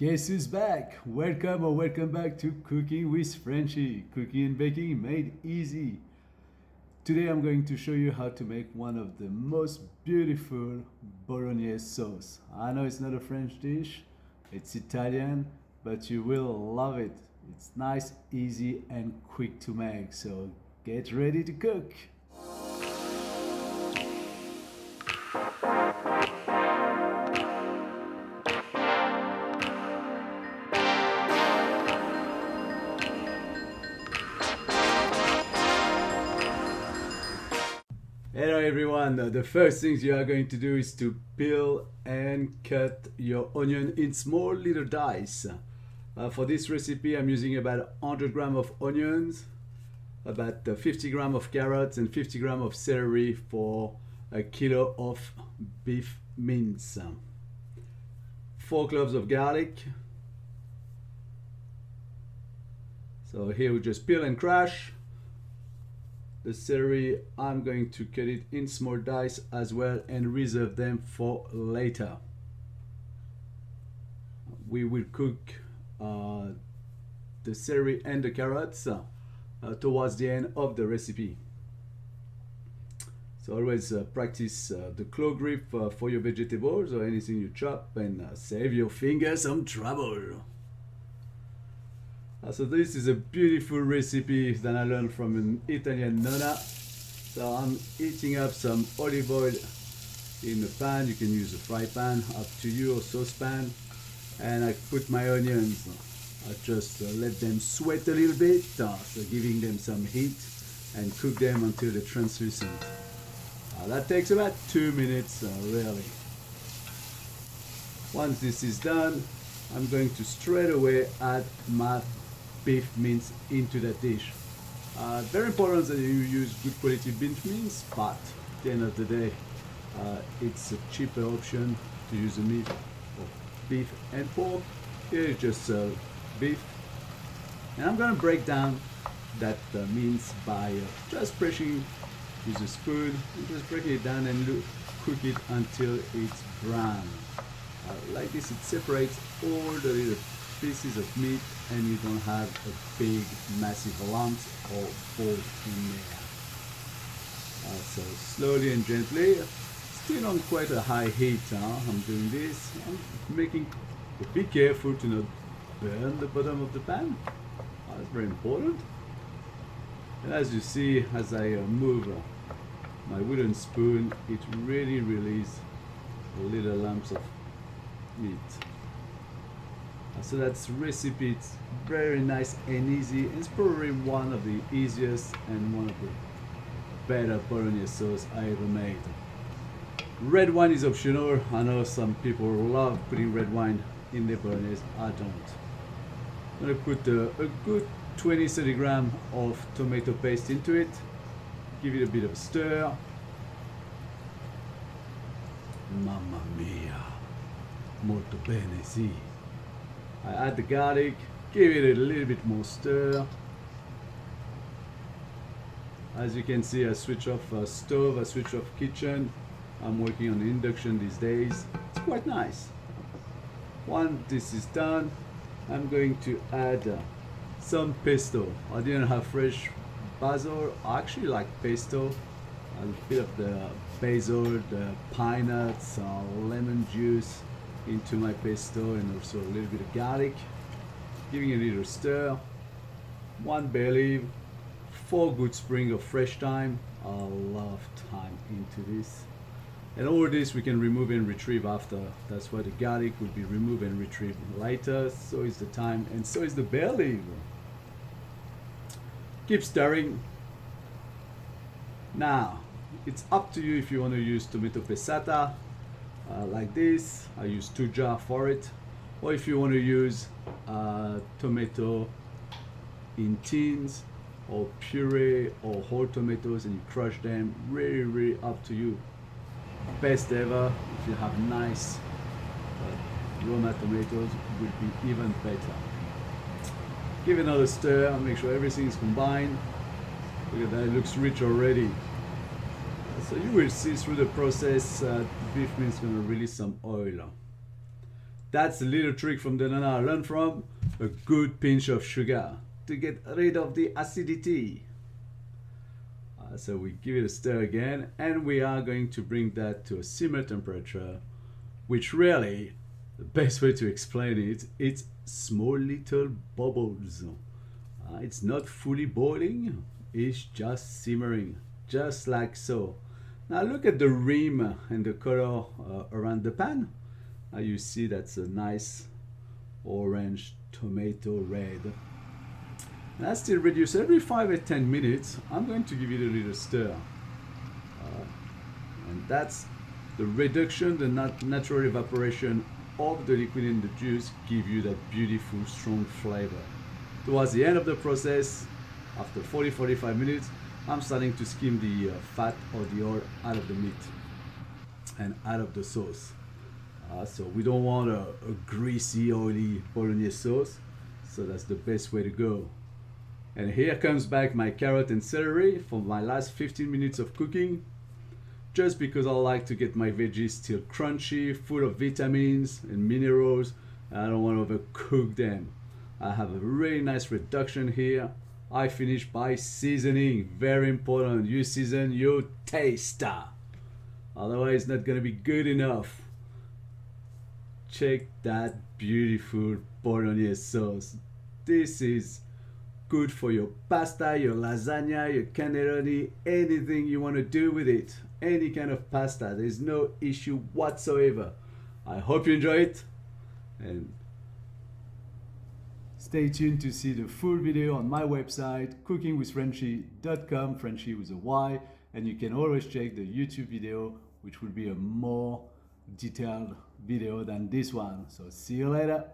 Guess who's back? Welcome or welcome back to Cooking with Frenchy. Cooking and baking made easy. Today I'm going to show you how to make one of the most beautiful bolognese sauce. I know it's not a French dish, it's Italian, but you will love it. It's nice, easy and quick to make, so get ready to cook. Hello everyone, the first things you are going to do is to peel and cut your onion in small little dice. For this recipe I'm using about 100 grams of onions, about 50 grams of carrots and 50 grams of celery for a kilo of beef mince. 4 cloves of garlic. So here we just peel and crush. The celery, I'm going to cut it in small dice as well and reserve them for later. We will cook the celery and the carrots towards the end of the recipe. So always practice the claw grip for your vegetables or anything you chop, and save your fingers some trouble. So this is a beautiful recipe that I learned from an Italian Nonna. So I'm heating up some olive oil in a pan. You can use a fry pan, up to you, or saucepan. And I put my onions. I just let them sweat a little bit, so giving them some heat, and cook them until they're translucent. That takes about 2 minutes, really. Once this is done, I'm going to straight away add my beef mince into that dish. Very important that you use good quality beef mince, but at the end of the day, it's a cheaper option to use the meat of beef and pork. Here it's just beef, and I'm gonna break down that mince by just pressing with a spoon and just breaking it down and cook it until it's brown. Like this, it separates all the little pieces of meat and you don't have a big massive lumps or balls in there. So slowly and gently, still on quite a high heat. I'm doing this. I'm making, be careful to not burn the bottom of the pan. That's very important. And as you see, as I move my wooden spoon, it really releases little lumps of meat. So that's recipe. It's very nice and easy. It's probably one of the easiest and one of the better bolognese sauce I ever made. Red wine is optional. I know some people love putting red wine in their bolognese. I don't. I'm gonna put a good 20-30 grams of tomato paste into it. Give it a bit of a stir. Mamma mia, molto bene, sì. I add the garlic, give it a little bit more stir. As you can see, I switch off stove, I switch off kitchen. I'm working on the induction these days. It's quite nice. Once this is done, I'm going to add some pesto. I didn't have fresh basil. I actually like pesto. A bit of the basil, the pine nuts, lemon juice into my pesto, and also a little bit of garlic, giving it a little stir. 1 bay leaf, 4 good sprig of fresh thyme. I love thyme into this, and all this we can remove and retrieve after. That's why the garlic will be removed and retrieved later. So is the thyme, and so is the bay leaf. Keep stirring. Now it's up to you if you want to use tomato passata. Like this, I use 2 jars for it, or if you want to use tomato in tins or puree or whole tomatoes and you crush them, really up to you. Best ever if you have nice Roma tomatoes, would be even better. Give it another stir, make sure everything is combined. Look at that, it looks rich already. So you will see through the process, the beef mince is going to release some oil. That's a little trick from the Nonna I learned from. A good pinch of sugar to get rid of the acidity. So we give it a stir again, and we are going to bring that to a simmer temperature, which really, the best way to explain it, it's small little bubbles. It's not fully boiling, it's just simmering, just like so. Now look at the rim and the color around the pan. You see that's a nice orange tomato red. That's still reduced. Every 5 or 10 minutes, I'm going to give it a little stir. And that's the reduction, the natural evaporation of the liquid in the juice give you that beautiful, strong flavor. Towards the end of the process, after 40-45 minutes, I'm starting to skim the fat or the oil out of the meat and out of the sauce. So we don't want a greasy, oily Bolognese sauce. So that's the best way to go. And here comes back my carrot and celery for my last 15 minutes of cooking. Just because I like to get my veggies still crunchy, full of vitamins and minerals. I don't want to overcook them. I have a really nice reduction here. I finish by seasoning. Very important. You season your taste. Otherwise, it's not going to be good enough. Check that beautiful Bolognese sauce. This is good for your pasta, your lasagna, your cannelloni, anything you want to do with it. Any kind of pasta. There's no issue whatsoever. I hope you enjoy it. And stay tuned to see the full video on my website, cookingwithfrenchy.com, Frenchy with a Y. And you can always check the YouTube video, which will be a more detailed video than this one. So see you later.